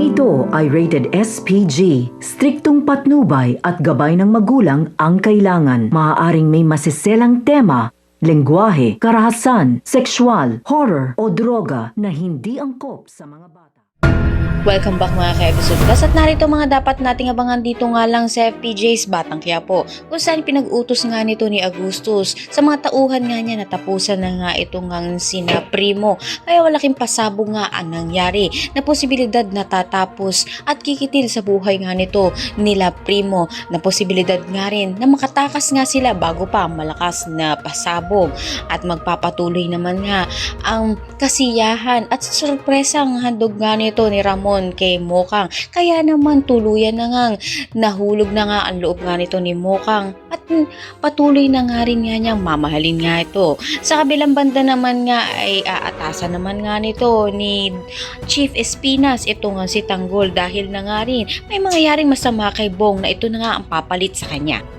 ito ay rated SPG. Striktong patnubay at gabay ng magulang ang kailangan. Maaaring may masiselang tema, lengguwahe, karahasan, sexual, horror o droga na hindi angkop sa mga bata. Welcome back mga ka-episode plus at narito mga dapat nating abangan dito nga lang sa FPJ's Batang Quiapo kung saan pinag-utos nga nito ni Agustus sa mga tauhan nga niya natapusan na nga itong sina Primo kaya walaking pasabog nga ang nangyari na posibilidad na tatapos at kikitil sa buhay nga nito nila Primo na posibilidad nga rin na makatakas nga sila bago pa ang malakas na pasabog at magpapatuloy naman nga ang kasiyahan at sorpresang handog nga nito ni Ramon kay Mokang. Kaya naman tuluyan na ngang nahulog na nga ang loob nga nito ni Mokang at patuloy na nga rin nga niyang mamahalin nga ito. Sa kabilang banda naman nga ay aatasan naman nga nito ni Chief Espinas ito nga si Tanggol dahil na nga rin may mangyayaring masama kay Bong na ito na nga ang papalit sa kanya.